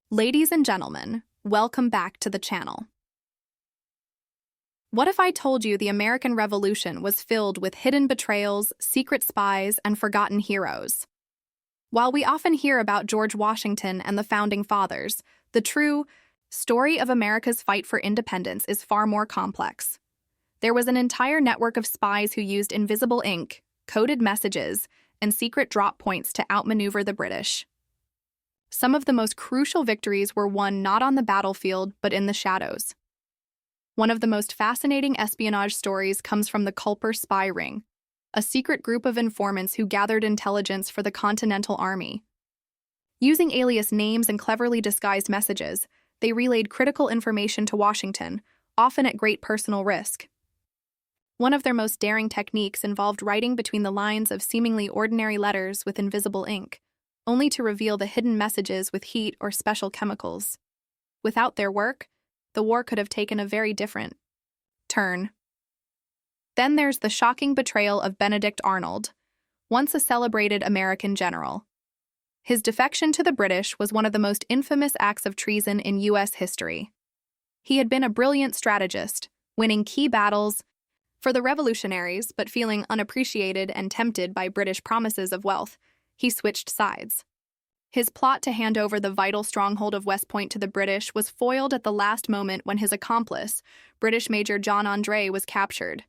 Ladies and gentlemen, welcome back to the channel. What if I told you the American Revolution was filled with hidden betrayals, secret spies, and forgotten heroes? While we often hear about George Washington and the Founding Fathers, the true story of America's fight for independence is far more complex. There was an entire network of spies who used invisible ink, coded messages, and secret drop points to outmaneuver the British. Some of the most crucial victories were won not on the battlefield, but in the shadows. One of the most fascinating espionage stories comes from the Culper spy ring, a secret group of informants who gathered intelligence for the Continental Army. Using alias names and cleverly disguised messages, they relayed critical information to Washington, often at great personal risk. One of their most daring techniques involved writing between the lines of seemingly ordinary letters with invisible ink, only to reveal the hidden messages with heat or special chemicals. Without their work, the war could have taken a very different turn. Then there's the shocking betrayal of Benedict Arnold, once a celebrated American general. His defection to the British was one of the most infamous acts of treason in U.S. history. He had been a brilliant strategist, winning key battles for the revolutionaries, but feeling unappreciated and tempted by British promises of wealth, he switched sides. His plot to hand over the vital stronghold of West Point to the British was foiled at the last moment when his accomplice, British Major John Andre, was captured.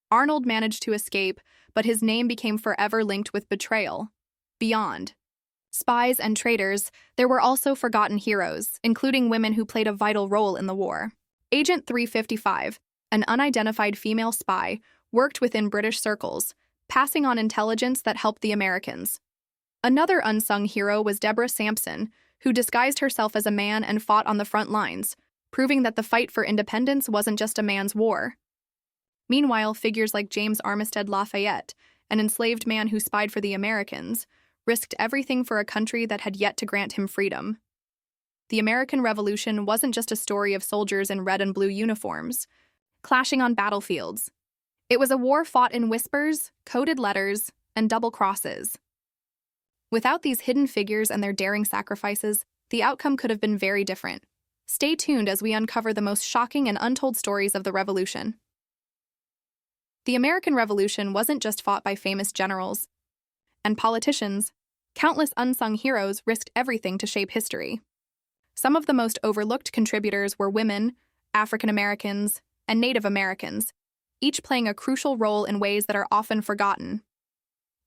Arnold managed to escape, but his name became forever linked with betrayal. Beyond spies and traitors, there were also forgotten heroes, including women who played a vital role in the war. Agent 355, an unidentified female spy, worked within British circles, passing on intelligence that helped the Americans. Another unsung hero was Deborah Sampson, who disguised herself as a man and fought on the front lines, proving that the fight for independence wasn't just a man's war. Meanwhile, figures like James Armistead Lafayette, an enslaved man who spied for the Americans, risked everything for a country that had yet to grant him freedom. The American Revolution wasn't just a story of soldiers in red and blue uniforms, clashing on battlefields. It was a war fought in whispers, coded letters, and double crosses. Without these hidden figures and their daring sacrifices, the outcome could have been very different. Stay tuned as we uncover the most shocking and untold stories of the Revolution. The American Revolution wasn't just fought by famous generals and politicians. Countless unsung heroes risked everything to shape history. Some of the most overlooked contributors were women, African Americans, and Native Americans, each playing a crucial role in ways that are often forgotten.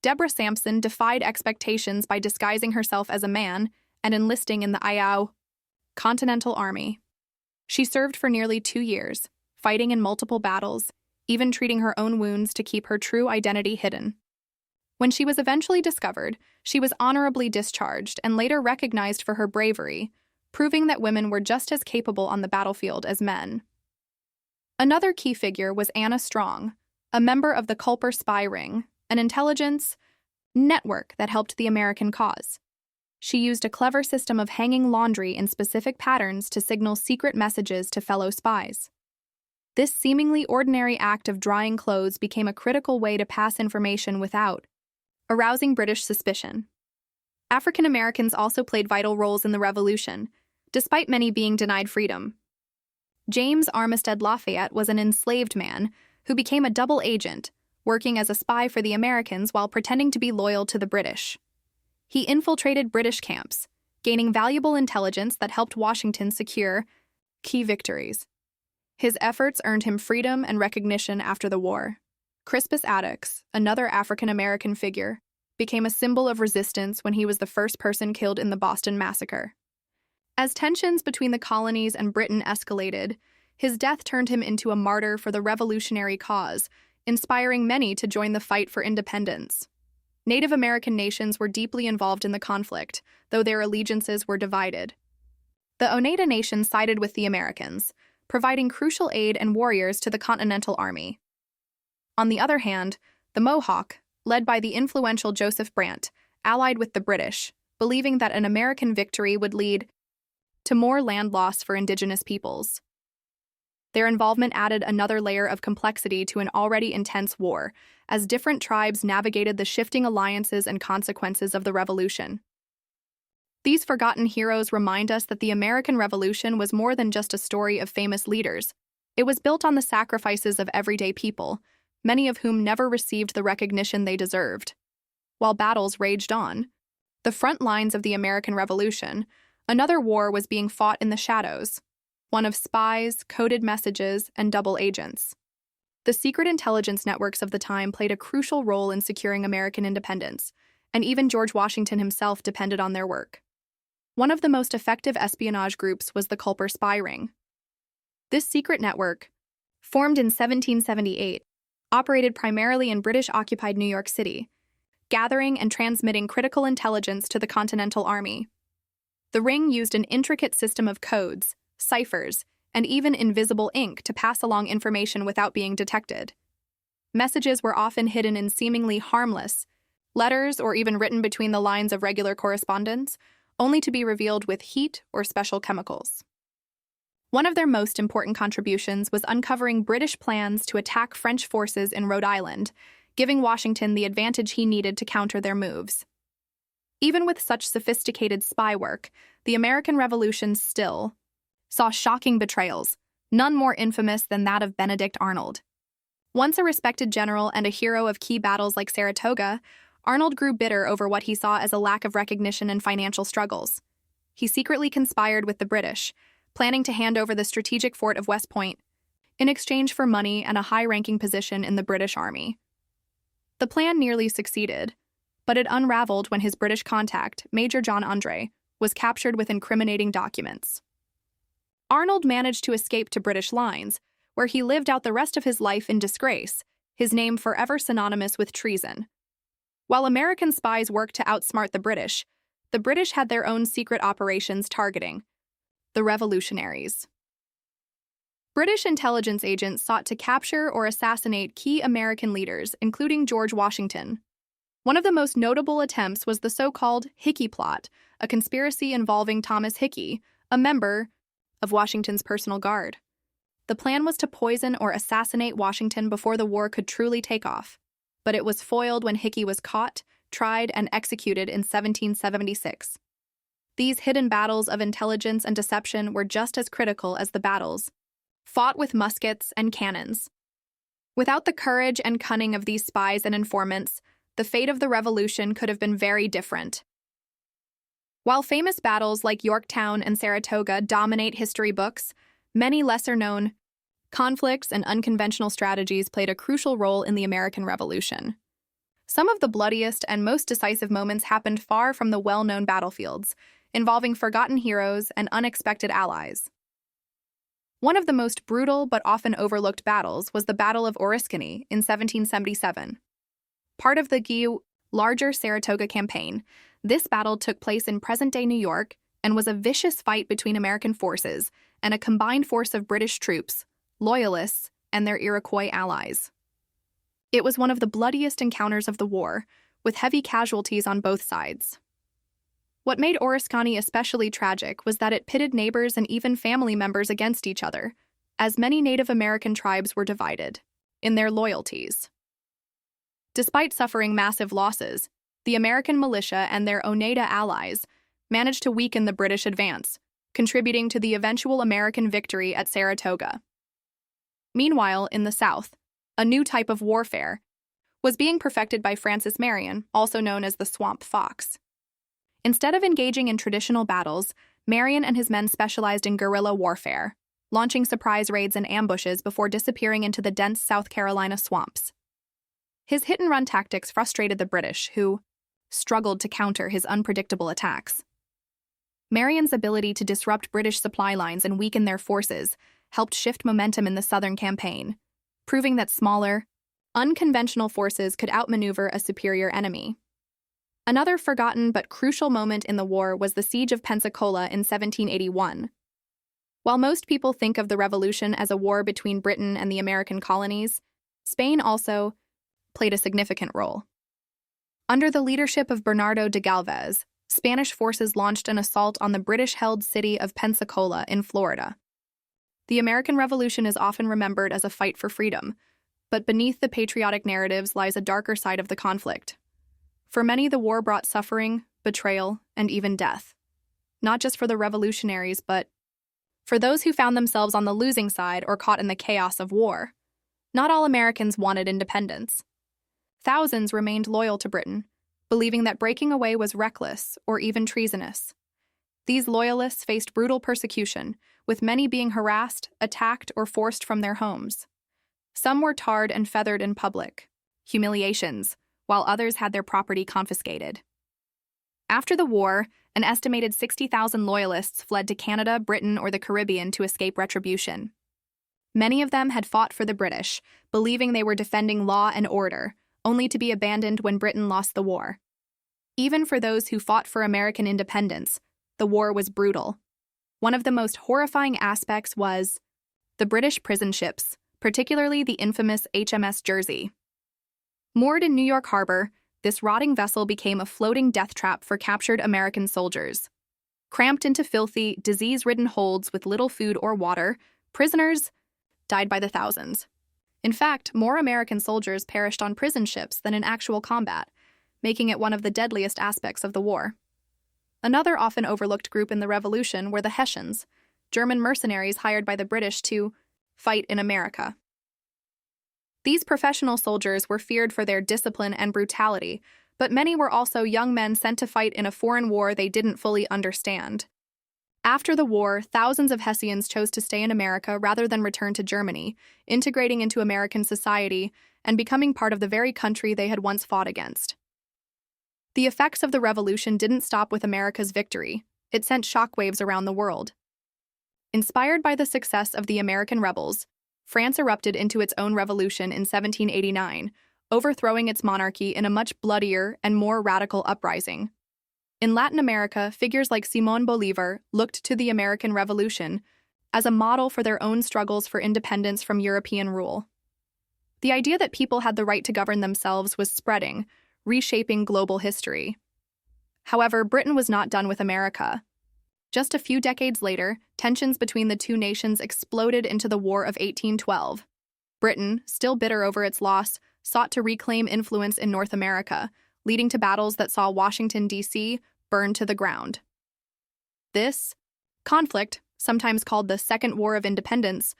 Deborah Sampson defied expectations by disguising herself as a man and enlisting in the Continental Army. She served for nearly 2 years, fighting in multiple battles, even treating her own wounds to keep her true identity hidden. When she was eventually discovered, she was honorably discharged and later recognized for her bravery, proving that women were just as capable on the battlefield as men. Another key figure was Anna Strong, a member of the Culper spy ring, an intelligence network that helped the American cause. She used a clever system of hanging laundry in specific patterns to signal secret messages to fellow spies. This seemingly ordinary act of drying clothes became a critical way to pass information without arousing British suspicion. African Americans also played vital roles in the Revolution, despite many being denied freedom. James Armistead Lafayette was an enslaved man who became a double agent, working as a spy for the Americans while pretending to be loyal to the British. He infiltrated British camps, gaining valuable intelligence that helped Washington secure key victories. His efforts earned him freedom and recognition after the war. Crispus Attucks, another African-American figure, became a symbol of resistance when he was the first person killed in the Boston Massacre. As tensions between the colonies and Britain escalated, his death turned him into a martyr for the revolutionary cause, inspiring many to join the fight for independence. Native American nations were deeply involved in the conflict, though their allegiances were divided. The Oneida Nation sided with the Americans, providing crucial aid and warriors to the Continental Army. On the other hand, the Mohawk, led by the influential Joseph Brant, allied with the British, believing that an American victory would lead to more land loss for indigenous peoples. Their involvement added another layer of complexity to an already intense war, as different tribes navigated the shifting alliances and consequences of the revolution. These forgotten heroes remind us that the American Revolution was more than just a story of famous leaders. It was built on the sacrifices of everyday people, many of whom never received the recognition they deserved. While battles raged on, the front lines of the American Revolution, another war was being fought in the shadows, one of spies, coded messages, and double agents. The secret intelligence networks of the time played a crucial role in securing American independence, and even George Washington himself depended on their work. One of the most effective espionage groups was the Culper spy ring. This secret network, formed in 1778, operated primarily in British-occupied New York City, gathering and transmitting critical intelligence to the Continental Army. The ring used an intricate system of codes, ciphers, and even invisible ink to pass along information without being detected. Messages were often hidden in seemingly harmless letters or even written between the lines of regular correspondence, only to be revealed with heat or special chemicals. One of their most important contributions was uncovering British plans to attack French forces in Rhode Island, giving Washington the advantage he needed to counter their moves. Even with such sophisticated spy work, the American Revolution still saw shocking betrayals, none more infamous than that of Benedict Arnold. Once a respected general and a hero of key battles like Saratoga, Arnold grew bitter over what he saw as a lack of recognition and financial struggles. He secretly conspired with the British, planning to hand over the strategic fort of West Point in exchange for money and a high-ranking position in the British Army. The plan nearly succeeded, but it unraveled when his British contact, Major John Andre, was captured with incriminating documents. Arnold managed to escape to British lines, where he lived out the rest of his life in disgrace, his name forever synonymous with treason. While American spies worked to outsmart the British had their own secret operations targeting the revolutionaries. British intelligence agents sought to capture or assassinate key American leaders, including George Washington. One of the most notable attempts was the so-called Hickey Plot, a conspiracy involving Thomas Hickey, a member of Washington's personal guard. The plan was to poison or assassinate Washington before the war could truly take off, but it was foiled when Hickey was caught, tried, and executed in 1776. These hidden battles of intelligence and deception were just as critical as the battles fought with muskets and cannons. Without the courage and cunning of these spies and informants, the fate of the Revolution could have been very different. While famous battles like Yorktown and Saratoga dominate history books, many lesser-known conflicts and unconventional strategies played a crucial role in the American Revolution. Some of the bloodiest and most decisive moments happened far from the well-known battlefields, involving forgotten heroes and unexpected allies. One of the most brutal but often overlooked battles was the Battle of Oriskany in 1777. Part of the larger Saratoga campaign, this battle took place in present-day New York and was a vicious fight between American forces and a combined force of British troops, Loyalists, and their Iroquois allies. It was one of the bloodiest encounters of the war, with heavy casualties on both sides. What made Oriskany especially tragic was that it pitted neighbors and even family members against each other, as many Native American tribes were divided in their loyalties. Despite suffering massive losses, the American militia and their Oneida allies managed to weaken the British advance, contributing to the eventual American victory at Saratoga. Meanwhile, in the South, a new type of warfare was being perfected by Francis Marion, also known as the Swamp Fox. Instead of engaging in traditional battles, Marion and his men specialized in guerrilla warfare, launching surprise raids and ambushes before disappearing into the dense South Carolina swamps. His hit-and-run tactics frustrated the British, who struggled to counter his unpredictable attacks. Marion's ability to disrupt British supply lines and weaken their forces helped shift momentum in the Southern campaign, proving that smaller, unconventional forces could outmaneuver a superior enemy. Another forgotten but crucial moment in the war was the Siege of Pensacola in 1781. While most people think of the Revolution as a war between Britain and the American colonies, Spain also played a significant role. Under the leadership of Bernardo de Galvez, Spanish forces launched an assault on the British-held city of Pensacola in Florida. The American Revolution is often remembered as a fight for freedom, but beneath the patriotic narratives lies a darker side of the conflict. For many, the war brought suffering, betrayal, and even death. not just for the revolutionaries, but for those who found themselves on the losing side or caught in the chaos of war. Not all Americans wanted independence. Thousands remained loyal to Britain, believing that breaking away was reckless or even treasonous. These loyalists faced brutal persecution, with many being harassed, attacked, or forced from their homes. Some were tarred and feathered in public, humiliations, while others had their property confiscated. After the war, an estimated 60,000 loyalists fled to Canada, Britain, or the Caribbean to escape retribution. Many of them had fought for the British, believing they were defending law and order, only to be abandoned when Britain lost the war. Even for those who fought for American independence, the war was brutal. One of the most horrifying aspects was the British prison ships, particularly the infamous HMS Jersey. Moored in New York Harbor, this rotting vessel became a floating death trap for captured American soldiers. Cramped into filthy, disease-ridden holds with little food or water, prisoners died by the thousands. In fact, more American soldiers perished on prison ships than in actual combat, making it one of the deadliest aspects of the war. Another often overlooked group in the Revolution were the Hessians, German mercenaries hired by the British to fight in America. These professional soldiers were feared for their discipline and brutality, but many were also young men sent to fight in a foreign war they didn't fully understand. After the war, thousands of Hessians chose to stay in America rather than return to Germany, integrating into American society and becoming part of the very country they had once fought against. The effects of the Revolution didn't stop with America's victory. It sent shockwaves around the world. Inspired by the success of the American rebels, France erupted into its own revolution in 1789, overthrowing its monarchy in a much bloodier and more radical uprising. In Latin America, figures like Simón Bolívar looked to the American Revolution as a model for their own struggles for independence from European rule. The idea that people had the right to govern themselves was spreading, reshaping global history. However, Britain was not done with America. Just a few decades later, tensions between the two nations exploded into the War of 1812. Britain, still bitter over its loss, sought to reclaim influence in North America, leading to battles that saw Washington, D.C. burned to the ground. This conflict, sometimes called the Second War of Independence,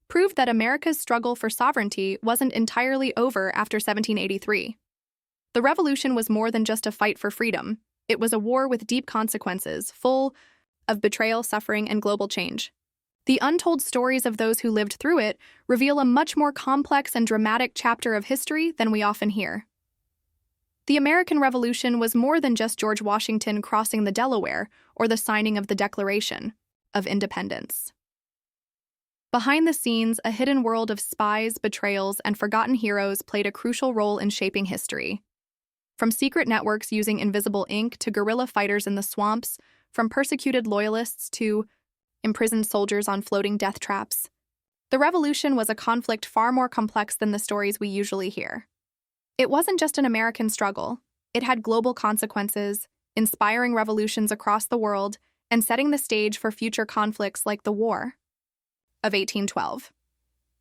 proved that America's struggle for sovereignty wasn't entirely over after 1783. The Revolution was more than just a fight for freedom. It was a war with deep consequences, full of betrayal, suffering, and global change. The untold stories of those who lived through it reveal a much more complex and dramatic chapter of history than we often hear. The American Revolution was more than just George Washington crossing the Delaware or the signing of the Declaration of Independence. Behind the scenes, a hidden world of spies, betrayals, and forgotten heroes played a crucial role in shaping history. From secret networks using invisible ink to guerrilla fighters in the swamps, from persecuted loyalists to imprisoned soldiers on floating death traps, the Revolution was a conflict far more complex than the stories we usually hear. It wasn't just an American struggle. It had global consequences, inspiring revolutions across the world, and setting the stage for future conflicts like the War of 1812.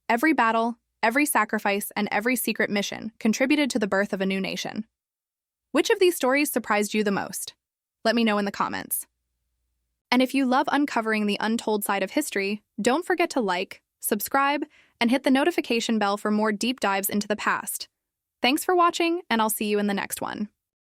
Every battle, every sacrifice, and every secret mission contributed to the birth of a new nation. Which of these stories surprised you the most? Let me know in the comments. And if you love uncovering the untold side of history, don't forget to like, subscribe, and hit the notification bell for more deep dives into the past. Thanks for watching, and I'll see you in the next one.